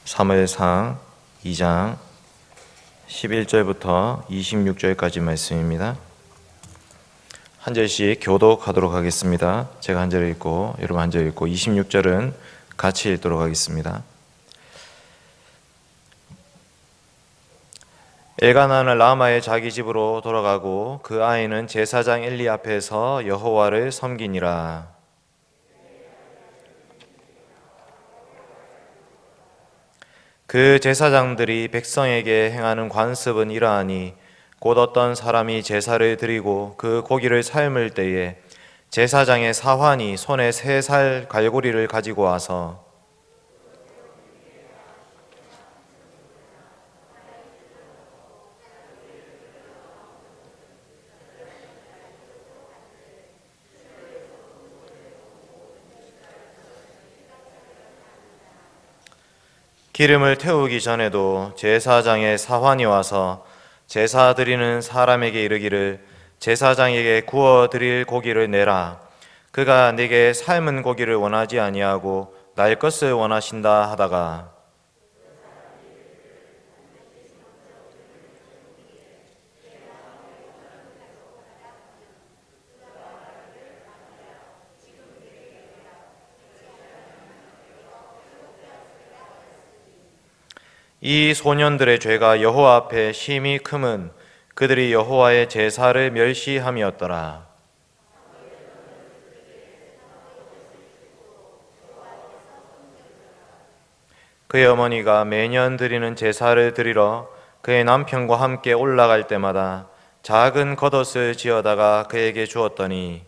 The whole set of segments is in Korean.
사무엘상 2장 11절부터 26절까지 말씀입니다. 한 절씩 교독하도록 하겠습니다. 제가 한 절 읽고 여러분 한 절 읽고 26절은 같이 읽도록 하겠습니다. 엘가나는 라마의 자기 집으로 돌아가고 그 아이는 제사장 엘리 앞에서 여호와를 섬기니라. 그 제사장들이 백성에게 행하는 관습은 이러하니 곧 어떤 사람이 제사를 드리고 그 고기를 삶을 때에 제사장의 사환이 손에 3살 갈고리를 가지고 와서 기름을 태우기 전에도 제사장의 사환이 와서 제사 드리는 사람에게 이르기를 제사장에게 구워 드릴 고기를 내라. 그가 네게 삶은 고기를 원하지 아니하고 날 것을 원하신다 하다가 이 소년들의 죄가 여호와 앞에 심히 크면 그들이 여호와의 제사를 멸시함이었더라. 그의 어머니가 매년 드리는 제사를 드리러 그의 남편과 함께 올라갈 때마다 작은 겉옷을 지어다가 그에게 주었더니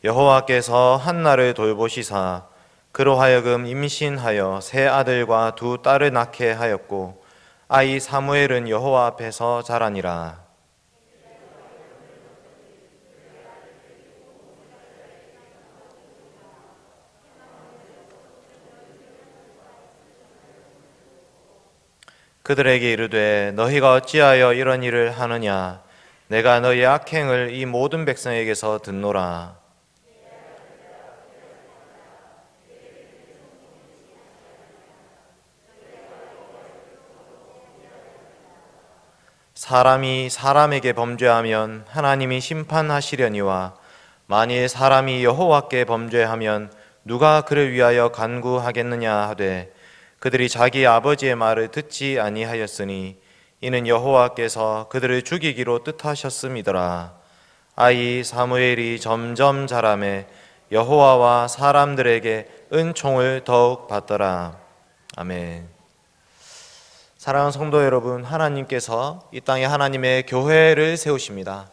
여호와께서 한나를 돌보시사 그로 하여금 임신하여 3아들과 2딸을 낳게 하였고 아이 사무엘은 여호와 앞에서 자라니라. 그들에게 이르되 너희가 어찌하여 이런 일을 하느냐. 내가 너희 악행을 이 모든 백성에게서 듣노라. 사람이 사람에게 범죄하면 하나님이 심판하시려니와 만일 사람이 여호와께 범죄하면 누가 그를 위하여 간구하겠느냐 하되 그들이 자기 아버지의 말을 듣지 아니하였으니 이는 여호와께서 그들을 죽이기로 뜻하셨음이더라. 아이 사무엘이 점점 자라매 여호와와 사람들에게 은총을 더욱 받더라. 아멘. 사랑하는 성도 여러분, 하나님께서 이 땅에 하나님의 교회를 세우십니다.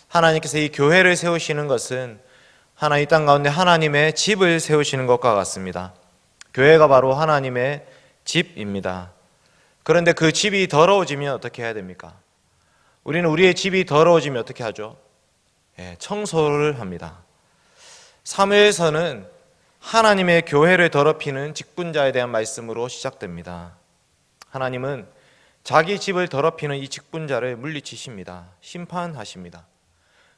하나님께서 이 교회를 세우시는 것은 이 땅 가운데 하나님의 집을 세우시는 것과 같습니다. 교회가 바로 하나님의 집입니다. 그런데 그 집이 더러워지면 어떻게 해야 됩니까? 우리는 우리의 집이 더러워지면 어떻게 하죠? 청소를 합니다. 사무엘서는 하나님의 교회를 더럽히는 직분자에 대한 말씀으로 시작됩니다. 하나님은 자기 집을 더럽히는 이 직분자를 물리치십니다. 심판하십니다.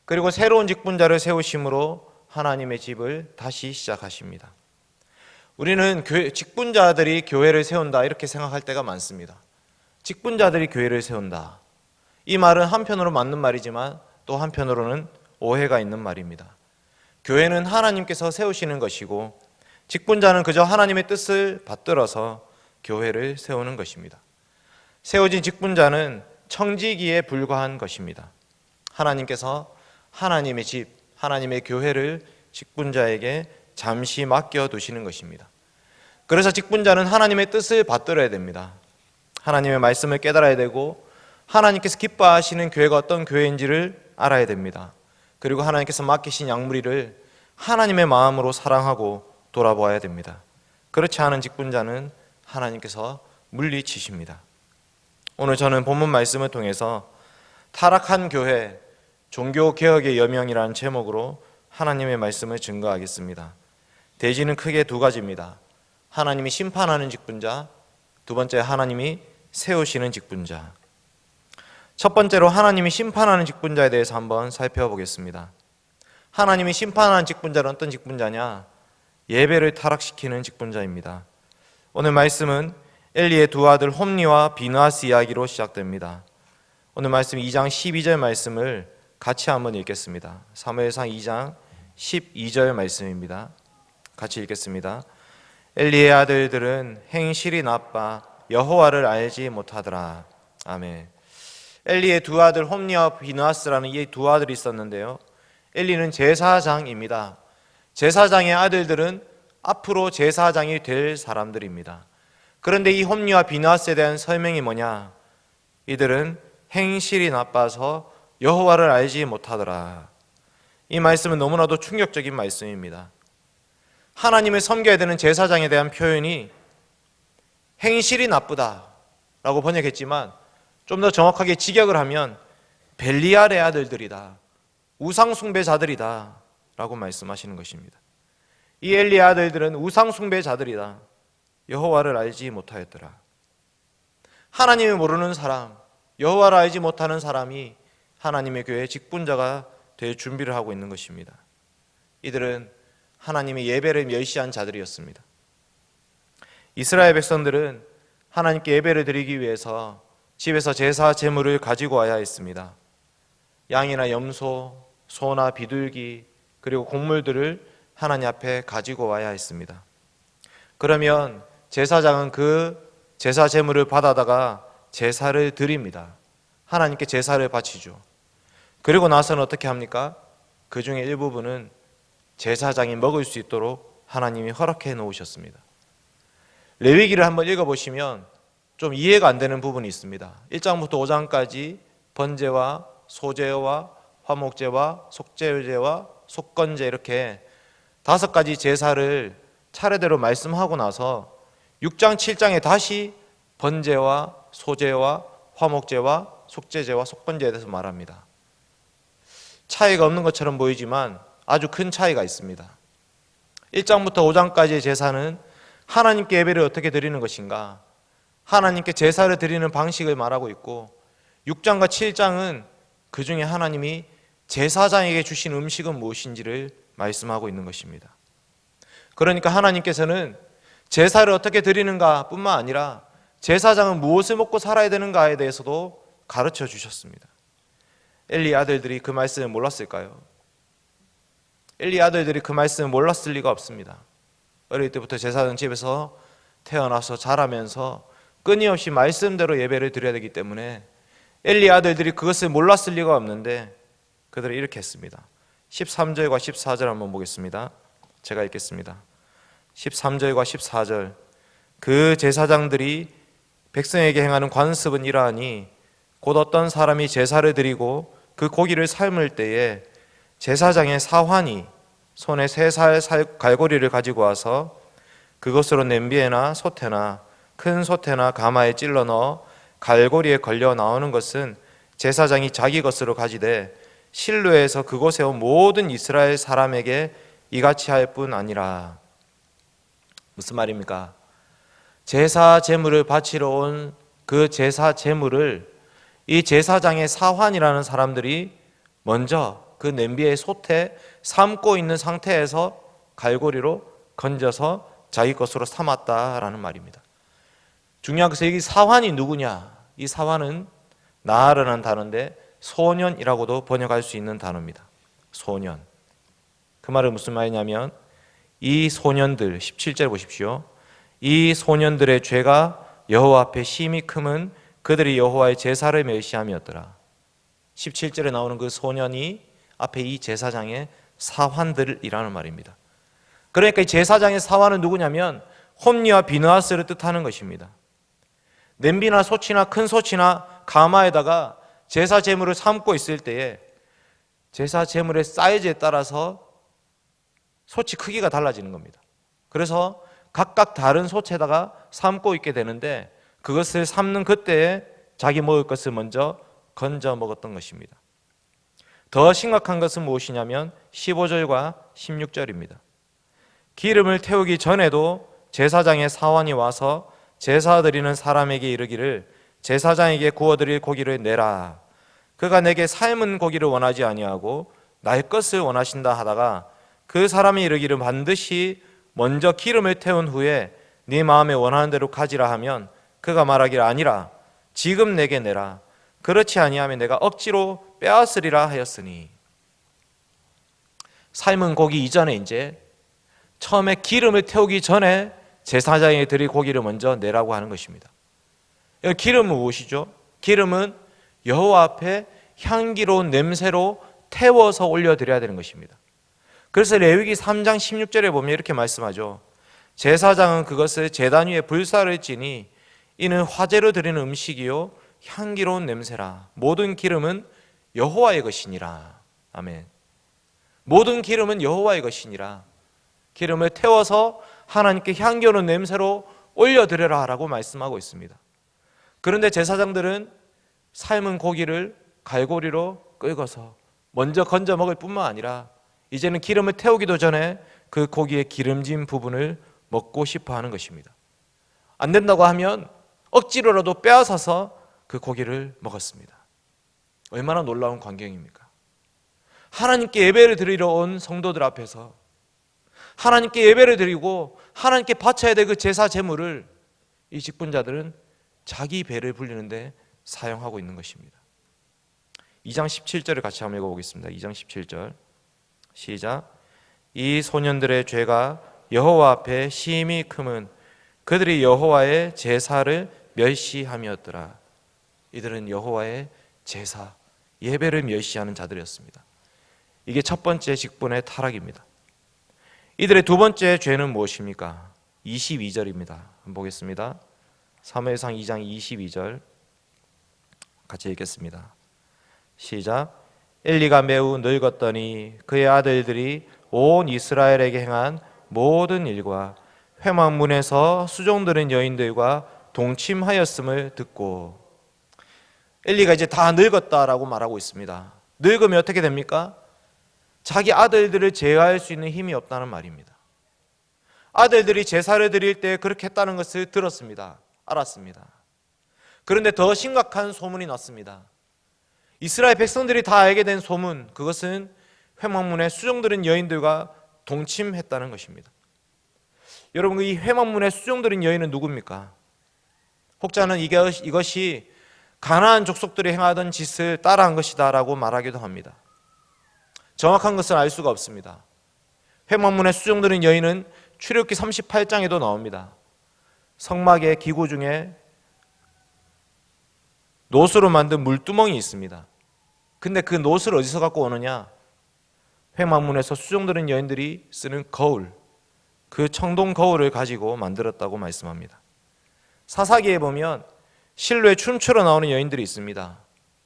그리고 새로운 직분자를 세우심으로 하나님의 집을 다시 시작하십니다. 우리는 직분자들이 교회를 세운다 이렇게 생각할 때가 많습니다. 직분자들이 교회를 세운다. 이 말은 한편으로 맞는 말이지만 또 한편으로는 오해가 있는 말입니다. 교회는 하나님께서 세우시는 것이고 직분자는 그저 하나님의 뜻을 받들어서 교회를 세우는 것입니다. 세워진 직분자는 청지기에 불과한 것입니다. 하나님께서 하나님의 집, 하나님의 교회를 직분자에게 잠시 맡겨두시는 것입니다. 그래서 직분자는 하나님의 뜻을 받들어야 됩니다. 하나님의 말씀을 깨달아야 되고 하나님께서 기뻐하시는 교회가 어떤 교회인지를 알아야 됩니다. 그리고 하나님께서 맡기신 양무리를 하나님의 마음으로 사랑하고 돌아보아야 됩니다. 그렇지 않은 직분자는 하나님께서 물리치십니다. 오늘 저는 본문 말씀을 통해서 타락한 교회, 종교개혁의 여명이라는 제목으로 하나님의 말씀을 증거하겠습니다. 대지는 크게 두 가지입니다. 하나님이 심판하는 직분자, 두 번째 하나님이 세우시는 직분자. 첫 번째로 하나님이 심판하는 직분자에 대해서 한번 살펴보겠습니다. 하나님이 심판하는 직분자는 어떤 직분자냐? 예배를 타락시키는 직분자입니다. 오늘 말씀은 엘리의 두 아들 홈리와 비느하스 이야기로 시작됩니다. 오늘 말씀 2장 12절 말씀을 같이 한번 읽겠습니다. 사무엘상 2장 12절 말씀입니다. 같이 읽겠습니다. 엘리의 아들들은 행실이 나빠 여호와를 알지 못하더라. 아멘. 엘리의 두 아들 홈리와 비느하스라는 이 두 아들이 있었는데요. 엘리는 제사장입니다. 제사장의 아들들은 앞으로 제사장이 될 사람들입니다. 그런데 이 홈리와 비느하스에 대한 설명이 뭐냐? 이들은 행실이 나빠서 여호와를 알지 못하더라. 이 말씀은 너무나도 충격적인 말씀입니다. 하나님을 섬겨야 되는 제사장에 대한 표현이 행실이 나쁘다라고 번역했지만 좀 더 정확하게 직역을 하면 벨리알의 아들들이다, 우상숭배자들이다 라고 말씀하시는 것입니다. 이 엘리의 아들들은 우상숭배자들이다, 여호와를 알지 못하였더라. 하나님을 모르는 사람, 여호와를 알지 못하는 사람이 하나님의 교회의 직분자가 될 준비를 하고 있는 것입니다. 이들은 하나님의 예배를 멸시한 자들이었습니다. 이스라엘 백성들은 하나님께 예배를 드리기 위해서 집에서 제사 제물을 가지고 와야 했습니다. 양이나 염소, 소나 비둘기, 그리고 곡물들을 하나님 앞에 가지고 와야 했습니다. 그러면 제사장은 그 제사 제물을 받아다가 제사를 드립니다. 하나님께 제사를 바치죠. 그리고 나서는 어떻게 합니까? 그 중에 일부분은 제사장이 먹을 수 있도록 하나님이 허락해 놓으셨습니다. 레위기를 한번 읽어보시면 좀 이해가 안 되는 부분이 있습니다. 1장부터 5장까지 번제와 소제와 화목제와 속죄제와 속건제 이렇게 5가지 제사를 차례대로 말씀하고 나서 6장 7장에 다시 번제와 소제와 화목제와 속죄제와 속건제에 대해서 말합니다. 차이가 없는 것처럼 보이지만 아주 큰 차이가 있습니다. 1장부터 5장까지의 제사는 하나님께 예배를 어떻게 드리는 것인가, 하나님께 제사를 드리는 방식을 말하고 있고, 6장과 7장은 그 중에 하나님이 제사장에게 주신 음식은 무엇인지를 말씀하고 있는 것입니다. 그러니까 하나님께서는 제사를 어떻게 드리는가 뿐만 아니라 제사장은 무엇을 먹고 살아야 되는가에 대해서도 가르쳐 주셨습니다. 엘리 아들들이 그 말씀을 몰랐을까요? 엘리 아들들이 그 말씀을 몰랐을 리가 없습니다. 어릴 때부터 제사장 집에서 태어나서 자라면서 끊임없이 말씀대로 예배를 드려야 되기 때문에 엘리 아들들이 그것을 몰랐을 리가 없는데 그들이 이렇게 했습니다. 13절과 14절 한번 보겠습니다. 제가 읽겠습니다. 13절과 14절. 그 제사장들이 백성에게 행하는 관습은 이러하니 곧 어떤 사람이 제사를 드리고 그 고기를 삶을 때에 제사장의 사환이 손에 3살 갈고리를 가지고 와서 그것으로 냄비에나 솥에나 큰 솥에나 가마에 찔러 넣어 갈고리에 걸려 나오는 것은 제사장이 자기 것으로 가지되 실로에서 그곳에 온 모든 이스라엘 사람에게 이같이 할 뿐 아니라. 무슨 말입니까? 제사 제물을 바치러 온 그 제사 제물을 이 제사장의 사환이라는 사람들이 먼저 그 냄비의 솥에 삶고 있는 상태에서 갈고리로 건져서 자기 것으로 삼았다라는 말입니다. 중요한 것은 여기 사환이 누구냐? 이 사환은 나아르라는 단어인데 소년이라고도 번역할 수 있는 단어입니다. 소년. 그 말은 무슨 말이냐면 이 소년들, 17절 보십시오. 이 소년들의 죄가 여호와 앞에 심히 크면 그들이 여호와의 제사를 멸시함이었더라. 17절에 나오는 그 소년이 앞에 이 제사장의 사환들이라는 말입니다. 그러니까 이 제사장의 사환은 누구냐면 홈리와 비느하스를 뜻하는 것입니다. 냄비나 솥이나 큰 솥이나 가마에다가 제사 제물을 삶고 있을 때에 제사 제물의 사이즈에 따라서 솥이 크기가 달라지는 겁니다. 그래서 각각 다른 솥에다가 삶고 있게 되는데 그것을 삶는 그때에 자기 먹을 것을 먼저 건져 먹었던 것입니다. 더 심각한 것은 무엇이냐면 15절과 16절입니다. 기름을 태우기 전에도 제사장의 사환이 와서 제사 드리는 사람에게 이르기를 제사장에게 구워드릴 고기를 내라. 그가 내게 삶은 고기를 원하지 아니하고 날 것을 원하신다 하다가 그 사람이 이르기를 반드시 먼저 기름을 태운 후에 네 마음에 원하는 대로 가지라 하면 그가 말하기를 아니라 지금 내게 내라. 그렇지 아니하면 내가 억지로 빼앗으리라 하였으니. 삶은 고기 이전에 이제 처음에 기름을 태우기 전에 제사장에게 드릴 고기를 먼저 내라고 하는 것입니다. 기름은 무엇이죠? 기름은 여호와 앞에 향기로운 냄새로 태워서 올려드려야 되는 것입니다. 그래서 레위기 3장 16절에 보면 이렇게 말씀하죠. 제사장은 그것을 제단 위에 불사를 지니 이는 화제로 드리는 음식이요 향기로운 냄새라. 모든 기름은 여호와의 것이니라. 아멘. 모든 기름은 여호와의 것이니라. 기름을 태워서 하나님께 향기로운 냄새로 올려드려라 라고 말씀하고 있습니다. 그런데 제사장들은 삶은 고기를 갈고리로 끓여서 먼저 건져 먹을 뿐만 아니라 이제는 기름을 태우기도 전에 그 고기의 기름진 부분을 먹고 싶어 하는 것입니다. 안 된다고 하면 억지로라도 빼앗아서 그 고기를 먹었습니다. 얼마나 놀라운 광경입니까? 하나님께 예배를 드리러 온 성도들 앞에서 하나님께 예배를 드리고 하나님께 바쳐야 될 그 제사 제물을 이 직분자들은 자기 배를 불리는데 사용하고 있는 것입니다. 2장 17절을 같이 한번 읽어보겠습니다. 2장 17절 시작. 이 소년들의 죄가 여호와 앞에 심히 크면 그들이 여호와의 제사를 멸시함이었더라. 이들은 여호와의 제사, 예배를 멸시하는 자들이었습니다. 이게 첫 번째 직분의 타락입니다. 이들의 두 번째 죄는 무엇입니까? 22절입니다. 한번 보겠습니다. 사무엘상 2장 22절 같이 읽겠습니다. 시작. 엘리가 매우 늙었더니 그의 아들들이 온 이스라엘에게 행한 모든 일과 회막문에서 수종드는 여인들과 동침하였음을 듣고. 엘리가 이제 다 늙었다라고 말하고 있습니다. 늙으면 어떻게 됩니까? 자기 아들들을 제어할 수 있는 힘이 없다는 말입니다. 아들들이 제사를 드릴 때 그렇게 했다는 것을 들었습니다. 알았습니다. 그런데 더 심각한 소문이 났습니다. 이스라엘 백성들이 다 알게 된 소문, 그것은 회막문에 수종드는 여인들과 동침했다는 것입니다. 여러분, 이 회막문에 수종드는 여인은 누굽니까? 혹자는 이것이 가나안 족속들이 행하던 짓을 따라한 것이다 라고 말하기도 합니다. 정확한 것은 알 수가 없습니다. 회막문에 수종드는 여인은 출애굽기 38장에도 나옵니다. 성막의 기구 중에 노수로 만든 물두멍이 있습니다. 근데 그 노수를 어디서 갖고 오느냐? 회막문에서 수종드는 여인들이 쓰는 거울, 그 청동 거울을 가지고 만들었다고 말씀합니다. 사사기에 보면 실로에 춤추러 나오는 여인들이 있습니다.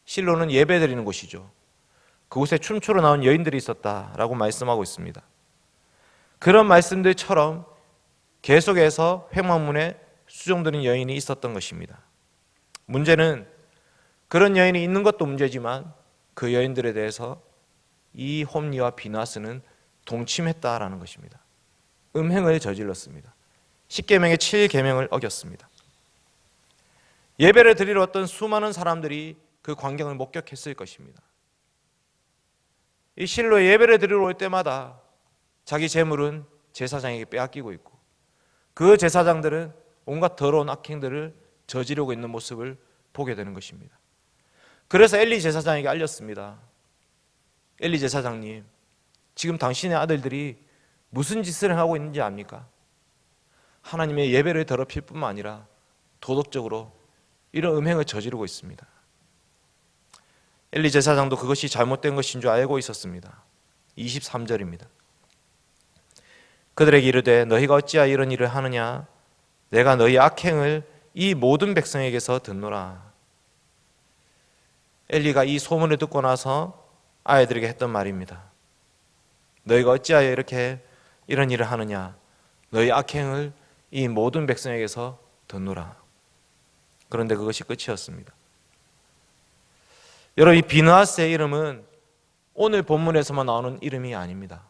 실로는 예배 드리는 곳이죠. 그곳에 춤추러 나온 여인들이 있었다라고 말씀하고 있습니다. 그런 말씀들처럼 계속해서 회막문에 수종드는 여인이 있었던 것입니다. 문제는 그런 여인이 있는 것도 문제지만 그 여인들에 대해서 이 홈리와 비나스는 동침했다라는 것입니다. 음행을 저질렀습니다. 10계명의 7계명을 어겼습니다. 예배를 드리러 왔던 수많은 사람들이 그 광경을 목격했을 것입니다. 이 실로에 예배를 드리러 올 때마다 자기 재물은 제사장에게 빼앗기고 있고 그 제사장들은 온갖 더러운 악행들을 저지르고 있는 모습을 보게 되는 것입니다. 그래서 엘리 제사장에게 알렸습니다. 엘리 제사장님, 지금 당신의 아들들이 무슨 짓을 하고 있는지 압니까? 하나님의 예배를 더럽힐 뿐만 아니라 도덕적으로 이런 음행을 저지르고 있습니다. 엘리 제사장도 그것이 잘못된 것인 줄 알고 있었습니다. 23절입니다. 그들에게 이르되 너희가 어찌하여 이런 일을 하느냐? 내가 너희 악행을 이 모든 백성에게서 듣노라. 엘리가 이 소문을 듣고 나서 아이들에게 했던 말입니다. 너희가 어찌하여 이런 일을 하느냐? 너희 악행을 이 모든 백성에게서 듣노라. 그런데 그것이 끝이었습니다. 여러분, 이 비느하스의 이름은 오늘 본문에서만 나오는 이름이 아닙니다.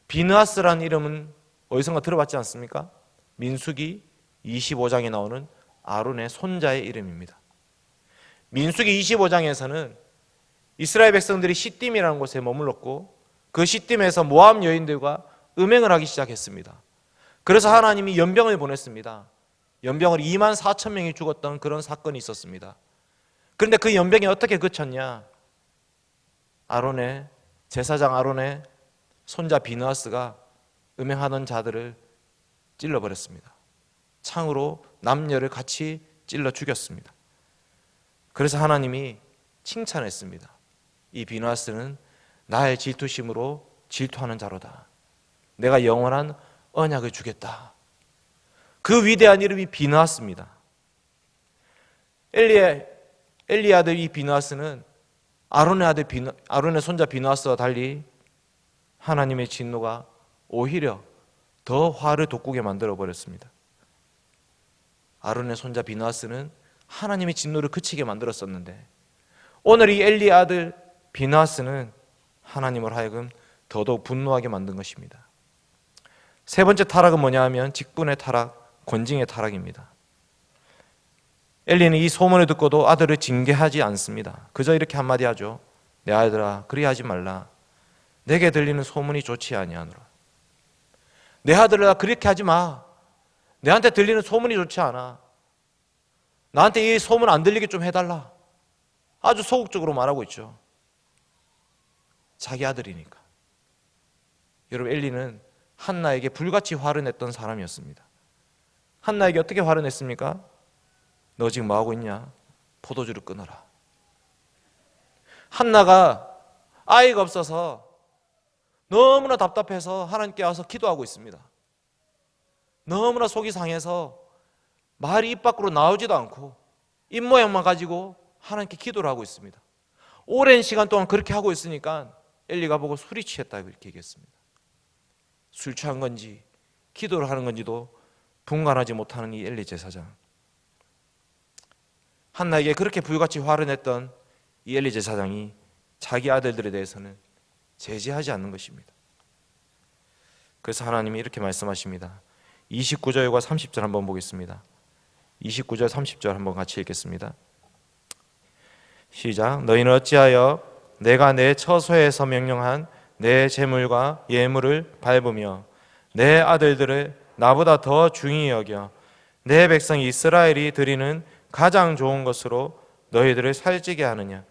비느하스라는 이름은 어디선가 들어봤지 않습니까? 민수기 25장에 나오는 아론의 손자의 이름입니다. 민수기 25장에서는 이스라엘 백성들이 시딤이라는 곳에 머물렀고 그 시딤에서 모압 여인들과 음행을 하기 시작했습니다. 그래서 하나님이 연병을 보냈습니다. 연병을 2만 4천 명이 죽었던 그런 사건이 있었습니다. 그런데 그 연병이 어떻게 그쳤냐? 제사장 아론의 손자 비느하스가 음행하던 자들을 찔러버렸습니다. 창으로 남녀를 같이 찔러 죽였습니다. 그래서 하나님이 칭찬했습니다. 이 비느하스는 나의 질투심으로 질투하는 자로다. 내가 영원한 언약을 주겠다. 그 위대한 이름이 비느하스입니다. 엘리의 아들 이 비느하스는 아론의 손자 비느하스와 달리 하나님의 진노가 오히려 더 화를 돋구게 만들어 버렸습니다. 아론의 손자 비느하스는 하나님의 진노를 그치게 만들었었는데 오늘 이 엘리의 아들 비느하스는 하나님을 하여금 더더욱 분노하게 만든 것입니다. 세 번째 타락은 뭐냐 하면 직분의 타락, 권징의 타락입니다. 엘리는 이 소문을 듣고도 아들을 징계하지 않습니다. 그저 이렇게 한마디 하죠. 내 아들아, 그리 하지 말라. 내게 들리는 소문이 좋지 아니하노라. 내 아들아, 그렇게 하지 마. 내한테 들리는 소문이 좋지 않아. 나한테 이 소문 안 들리게 좀 해달라. 아주 소극적으로 말하고 있죠. 자기 아들이니까. 여러분, 엘리는 한나에게 불같이 화를 냈던 사람이었습니다. 한나에게 어떻게 화를 냈습니까? 너 지금 뭐하고 있냐? 포도주를 끊어라. 한나가 아이가 없어서 너무나 답답해서 하나님께 와서 기도하고 있습니다. 너무나 속이 상해서 말이 입 밖으로 나오지도 않고 입모양만 가지고 하나님께 기도를 하고 있습니다. 오랜 시간 동안 그렇게 하고 있으니까 엘리가 보고 술이 취했다고 이렇게 얘기했습니다. 술 취한 건지 기도를 하는 건지도 분간하지 못하는 이 엘리 제사장. 한나에게 그렇게 불같이 화를 냈던 이 엘리 제사장이 자기 아들들에 대해서는 제지하지 않는 것입니다. 그래서 하나님이 이렇게 말씀하십니다. 29절과 30절 한번 보겠습니다. 29절 30절 한번 같이 읽겠습니다. 시작. 너희는 어찌하여 내가 내 처소에서 명령한 내 재물과 예물을 밟으며 내 아들들을 나보다 더 중히 여겨 내 백성 이스라엘이 드리는 가장 좋은 것으로 너희들을 살찌게 하느냐.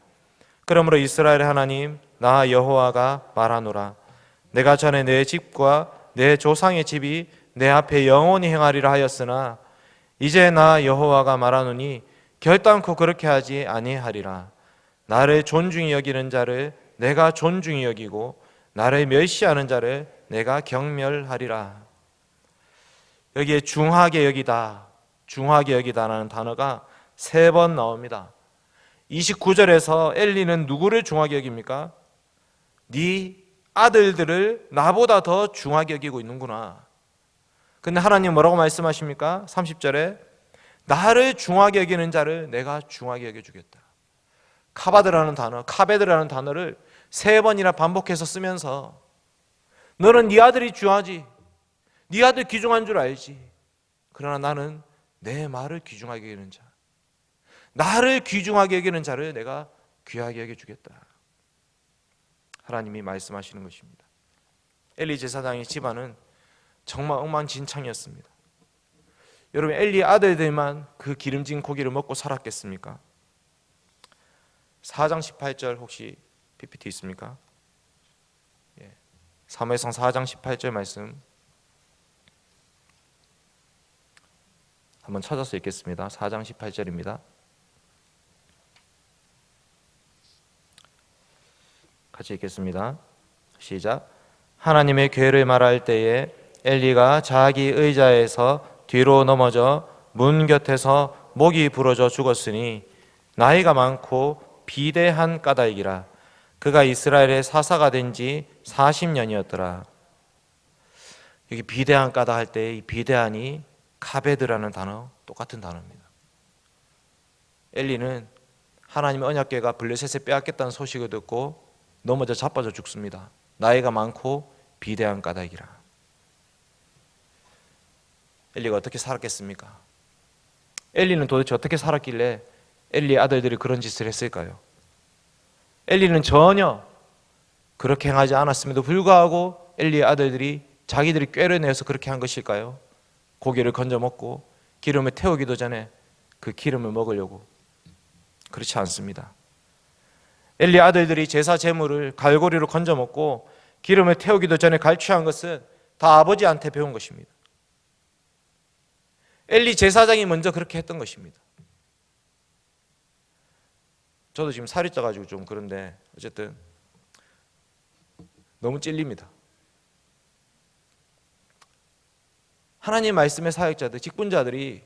그러므로 이스라엘의 하나님 나 여호와가 말하노라. 내가 전에 내 집과 내 조상의 집이 내 앞에 영원히 행하리라 하였으나 이제 나 여호와가 말하노니 결단코 그렇게 하지 아니하리라. 나를 존중히 여기는 자를 내가 존중히 여기고 나를 멸시하는 자를 내가 경멸하리라. 여기에 중하게 여기다, 중하게 여기다라는 단어가 3번 나옵니다. 29절에서 엘리는 누구를 중하게 여깁니까? 네 아들들을 나보다 더 중하게 여기고 있는구나. 근데 하나님 뭐라고 말씀하십니까? 30절에 나를 중하게 여기는 자를 내가 중하게 여겨주겠다. 카바드라는 단어, 카베드라는 단어를 3번이나 반복해서 쓰면서 너는 네 아들이 중하지, 네 아들 귀중한 줄 알지. 그러나 나는 내 말을 귀중하게 여기는 자, 나를 귀중하게 여기는 자를 내가 귀하게 여겨주겠다. 하나님이 말씀하시는 것입니다. 엘리 제사장의 집안은 정말 엉망진창이었습니다. 여러분, 엘리의 아들들만 그 기름진 고기를 먹고 살았겠습니까? 4장 18절 혹시 PPT 있습니까? 사무엘상 4장 18절 말씀 한번 찾아서 읽겠습니다. 4장 18절입니다. 같이 읽겠습니다. 시작. 하나님의 괴를 말할 때에 엘리가 자기 의자에서 뒤로 넘어져 문 곁에서 목이 부러져 죽었으니 나이가 많고 비대한 까닭이라. 그가 이스라엘의 사사가 된 지 40년이었더라. 여기 비대한 까닭 할 때 이 비대한이 카베드라는 단어, 똑같은 단어입니다. 엘리는 하나님의 언약궤가 블레셋에 빼앗겼다는 소식을 듣고 넘어져 자빠져 죽습니다. 나이가 많고 비대한 까닭이라. 엘리가 어떻게 살았겠습니까? 엘리는 도대체 어떻게 살았길래 엘리의 아들들이 그런 짓을 했을까요? 엘리는 전혀 그렇게 행하지 않았음에도 불구하고 엘리의 아들들이 자기들이 꾀를 내서 그렇게 한 것일까요? 고기를 건져 먹고 기름을 태우기도 전에 그 기름을 먹으려고. 그렇지 않습니다. 엘리 아들들이 제사 제물을 갈고리로 건져 먹고 기름을 태우기도 전에 갈취한 것은 다 아버지한테 배운 것입니다. 엘리 제사장이 먼저 그렇게 했던 것입니다. 저도 지금 살이 쪄가지고 좀 그런데 어쨌든 너무 찔립니다. 하나님 말씀의 사역자들, 직분자들이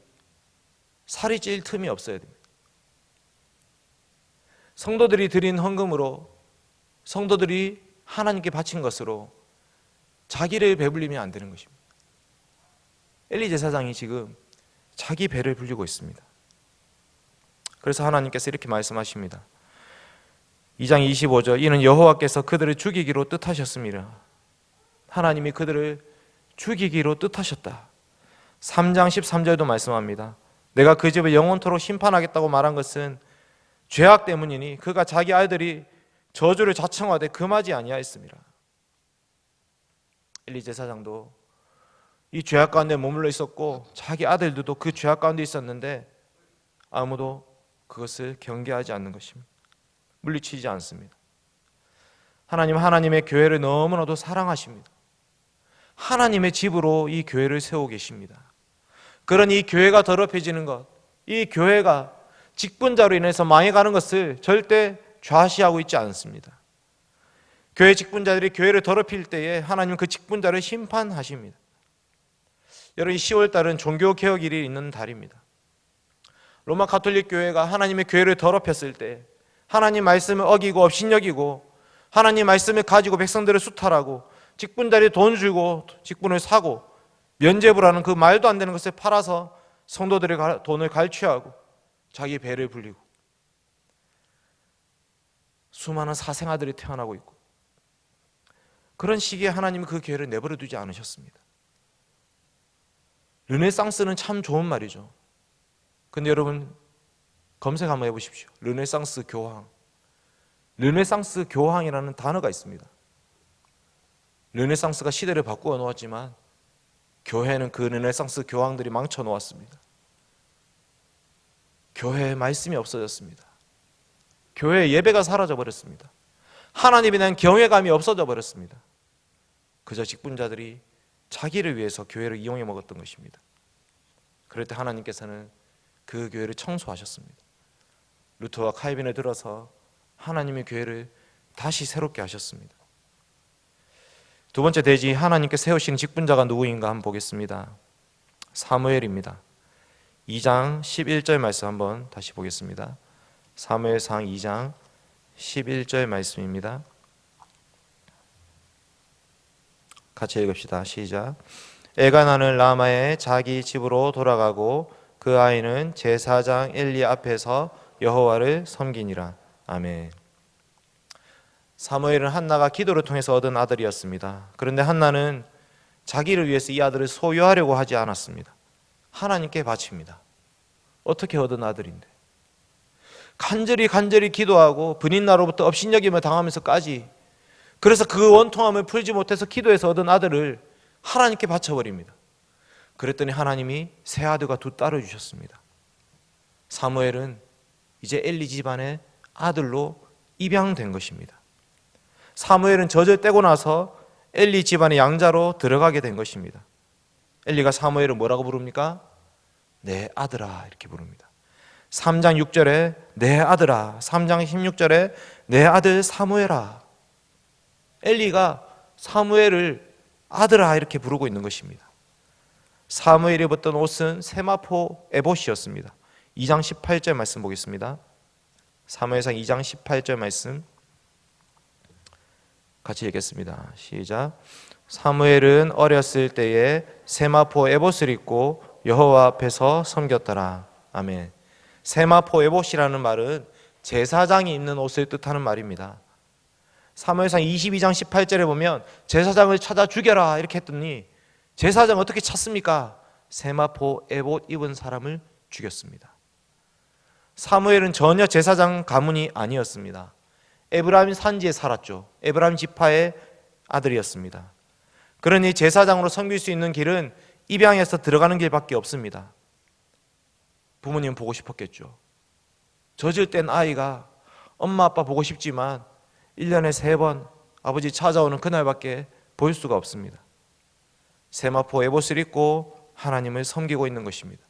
살이 찔 틈이 없어야 됩니다. 성도들이 드린 헌금으로, 성도들이 하나님께 바친 것으로 자기를 배불리면 안 되는 것입니다. 엘리 제사장이 지금 자기 배를 불리고 있습니다. 그래서 하나님께서 이렇게 말씀하십니다. 2장 25절, 이는 여호와께서 그들을 죽이기로 뜻하셨습니다. 하나님이 그들을 죽이기로 뜻하셨다. 3장 13절도 말씀합니다. 내가 그 집을 영원토록 심판하겠다고 말한 것은 죄악 때문이니 그가 자기 아들이 저주를 자청하되 금하지 아니하였습니다. 엘리 제사장도 이 죄악 가운데 머물러 있었고 자기 아들들도 그 죄악 가운데 있었는데 아무도 그것을 경계하지 않는 것입니다. 물리치지 않습니다. 하나님, 하나님의 교회를 너무나도 사랑하십니다. 하나님의 집으로 이 교회를 세우고 계십니다. 그런 이 교회가 더럽혀지는 것, 이 교회가 직분자로 인해서 망해가는 것을 절대 좌시하고 있지 않습니다. 교회 직분자들이 교회를 더럽힐 때에 하나님 그 직분자를 심판하십니다. 여러분, 이 10월달은 종교개혁일이 있는 달입니다. 로마 가톨릭 교회가 하나님의 교회를 더럽혔을 때, 하나님 말씀을 어기고 업신여기고 하나님 말씀을 가지고 백성들을 수탈하고 직분자들이 돈 주고 직분을 사고 면죄부라는 그 말도 안 되는 것을 팔아서 성도들의 돈을 갈취하고 자기 배를 불리고 수많은 사생아들이 태어나고 있고, 그런 시기에 하나님은 그 교회를 내버려 두지 않으셨습니다. 르네상스는 참 좋은 말이죠. 근데 여러분 검색 한번 해보십시오. 르네상스 교황. 르네상스 교황이라는 단어가 있습니다. 르네상스가 시대를 바꾸어 놓았지만 교회는 그 르네상스 교황들이 망쳐 놓았습니다. 교회에 말씀이 없어졌습니다. 교회의 예배가 사라져 버렸습니다. 하나님에 대한 경외감이 없어져 버렸습니다. 그저 직분자들이 자기를 위해서 교회를 이용해 먹었던 것입니다. 그럴 때 하나님께서는 그 교회를 청소하셨습니다. 루터와 칼빈을 들어서 하나님의 교회를 다시 새롭게 하셨습니다. 두 번째 대지, 하나님께 세우신 직분자가 누구인가 한번 보겠습니다. 사무엘입니다. 2장 11절 말씀 한번 다시 보겠습니다. 사무엘상 2장 11절 말씀입니다. 같이 읽읍시다. 시작. 엘가나는 라마의 자기 집으로 돌아가고 그 아이는 제사장 엘리 앞에서 여호와를 섬기니라. 아멘. 사무엘은 한나가 기도를 통해서 얻은 아들이었습니다. 그런데 한나는 자기를 위해서 이 아들을 소유하려고 하지 않았습니다. 하나님께 바칩니다. 어떻게 얻은 아들인데? 간절히 기도하고 분인나로부터 업신여김을 당하면서까지, 그래서 그 원통함을 풀지 못해서 기도해서 얻은 아들을 하나님께 바쳐버립니다. 그랬더니 하나님이 새 아들과 두 딸을 주셨습니다. 사무엘은 이제 엘리 집안의 아들로 입양된 것입니다. 사무엘은 젖을 떼고 나서 엘리 집안의 양자로 들어가게 된 것입니다. 엘리가 사무엘을 뭐라고 부릅니까? 내 아들아, 이렇게 부릅니다. 3장 6절에 내 아들아, 3장 16절에 내 아들 사무엘아. 엘리가 사무엘을 아들아 이렇게 부르고 있는 것입니다. 사무엘이 입었던 옷은 세마포 에봇이었습니다. 2장 18절 말씀 보겠습니다. 사무엘상 2장 18절 말씀 같이 읽겠습니다. 시작. 사무엘은 어렸을 때에 세마포 에봇을 입고 여호와 앞에서 섬겼더라. 아멘. 세마포 에봇이라는 말은 제사장이 입는 옷을 뜻하는 말입니다. 사무엘상 22장 18절에 보면 제사장을 찾아 죽여라 이렇게 했더니 제사장 어떻게 찾습니까? 세마포 에봇 입은 사람을 죽였습니다. 사무엘은 전혀 제사장 가문이 아니었습니다. 에브라임 산지에 살았죠. 에브라임 지파의 아들이었습니다. 그러니 제사장으로 섬길 수 있는 길은 입양해서 들어가는 길밖에 없습니다. 부모님 보고 싶었겠죠. 젖을 땐 아이가 엄마 아빠 보고 싶지만 1년에 3번 아버지 찾아오는 그날밖에 볼 수가 없습니다. 세마포 에봇을 입고 하나님을 섬기고 있는 것입니다.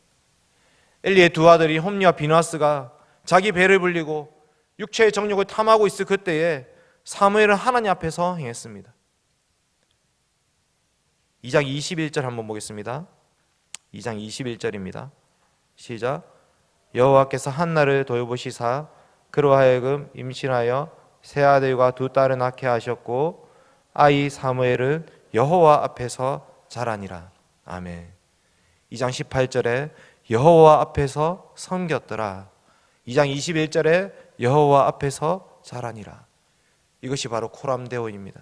엘리의 두 아들이 홈리와 비누아스가 자기 배를 불리고 육체의 정욕을 탐하고 있을 그때에 사무엘은 하나님 앞에서 행했습니다. 2장 21절 한번 보겠습니다. 2장 21절입니다. 시작. 여호와께서 한나를 돌보시사 그로 하여금 임신하여 세 아들과 두 딸을 낳게 하셨고 아이 사무엘은 여호와 앞에서 자라니라. 아멘. 2장 18절에 여호와 앞에서 섬겼더라. 2장 21절에 여호와 앞에서 자라니라. 이것이 바로 코람데오입니다.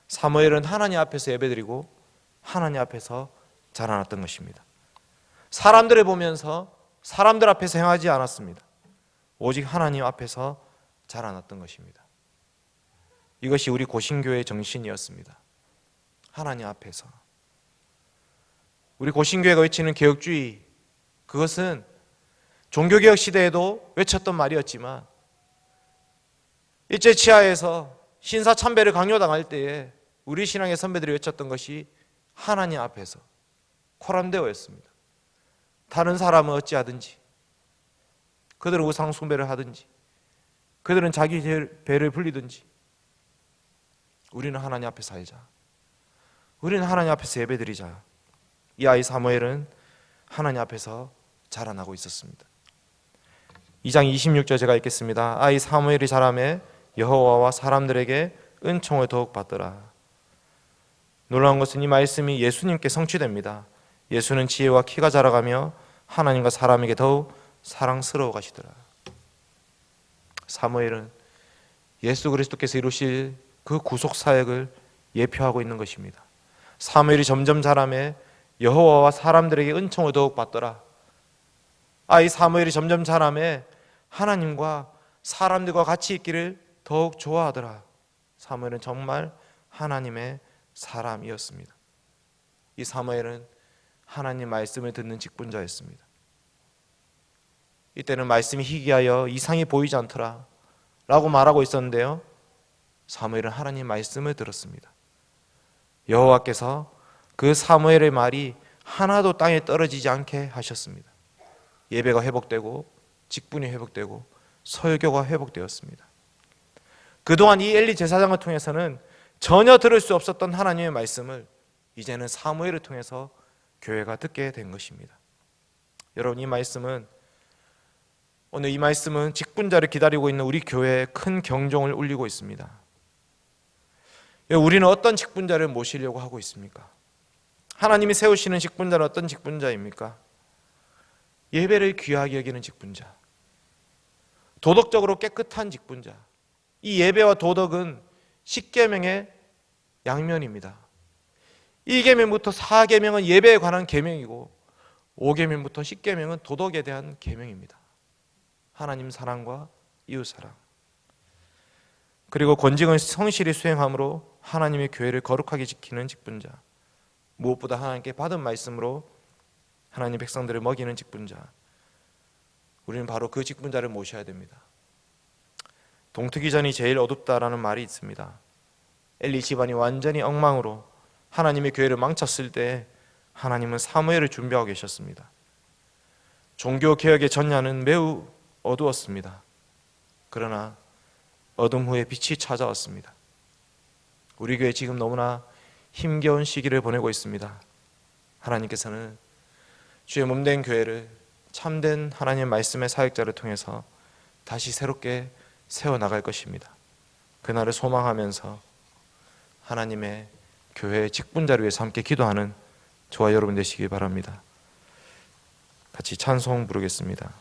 사무엘은 하나님 앞에서 예배드리고 하나님 앞에서 자라났던 것입니다. 사람들을 보면서 사람들 앞에서 행하지 않았습니다. 오직 하나님 앞에서 자라났던 것입니다. 이것이 우리 고신교회의 정신이었습니다. 하나님 앞에서. 우리 고신교회가 외치는 개혁주의, 그것은 종교개혁 시대에도 외쳤던 말이었지만 일제치하에서 신사참배를 강요당할 때에 우리 신앙의 선배들이 외쳤던 것이 하나님 앞에서 코람데오였습니다. 다른 사람은 어찌하든지, 그들은 우상 숭배를 하든지, 그들은 자기 배를 불리든지, 우리는 하나님 앞에 살자. 우리는 하나님 앞에서 예배드리자. 이 아이 사무엘은 하나님 앞에서 자라나고 있었습니다. 2장 26절 제가 읽겠습니다. 아이 사무엘이 자라매 여호와와 사람들에게 은총을 더욱 받더라. 놀라운 것은 이 말씀이 예수님께 성취됩니다. 예수는 지혜와 키가 자라가며 하나님과 사람에게 더욱 사랑스러워 가시더라. 사무엘은 예수 그리스도께서 이루실 그 구속 사역을 예표하고 있는 것입니다. 사무엘이 점점 자라매 여호와와 사람들에게 은총을 더욱 받더라. 아이 사무엘이 점점 자라매 하나님과 사람들과 같이 있기를 더욱 좋아하더라. 사무엘은 정말 하나님의 사람이었습니다. 이 사무엘은 하나님 말씀을 듣는 직분자였습니다. 이때는 말씀이 희귀하여 이상이 보이지 않더라 라고 말하고 있었는데요, 사무엘은 하나님 말씀을 들었습니다. 여호와께서 그 사무엘의 말이 하나도 땅에 떨어지지 않게 하셨습니다. 예배가 회복되고 직분이 회복되고 설교가 회복되었습니다. 그동안 이 엘리 제사장을 통해서는 전혀 들을 수 없었던 하나님의 말씀을 이제는 사무엘을 통해서 교회가 듣게 된 것입니다. 여러분, 오늘 이 말씀은 직분자를 기다리고 있는 우리 교회에 큰 경종을 울리고 있습니다. 우리는 어떤 직분자를 모시려고 하고 있습니까? 하나님이 세우시는 직분자는 어떤 직분자입니까? 예배를 귀하게 여기는 직분자, 도덕적으로 깨끗한 직분자. 이 예배와 도덕은 10계명의 양면입니다. 1계명부터 4계명은 예배에 관한 계명이고 5계명부터 10계명은 도덕에 대한 계명입니다. 하나님 사랑과 이웃 사랑, 그리고 권징을 성실히 수행함으로 하나님의 교회를 거룩하게 지키는 직분자, 무엇보다 하나님께 받은 말씀으로 하나님 백성들을 먹이는 직분자. 우리는 바로 그 직분자를 모셔야 됩니다. 동트기 전이 제일 어둡다라는 말이 있습니다. 엘리 집안이 완전히 엉망으로 하나님의 교회를 망쳤을 때 하나님은 사무엘을 준비하고 계셨습니다. 종교개혁의 전야는 매우 어두웠습니다. 그러나 어둠 후에 빛이 찾아왔습니다. 우리 교회 지금 너무나 힘겨운 시기를 보내고 있습니다. 하나님께서는 주의 몸된 교회를 참된 하나님의 말씀의 사역자를 통해서 다시 새롭게 세워나갈 것입니다. 그날을 소망하면서 하나님의 교회의 직분자를 위해서 함께 기도하는 저와 여러분 되시기 바랍니다. 같이 찬송 부르겠습니다.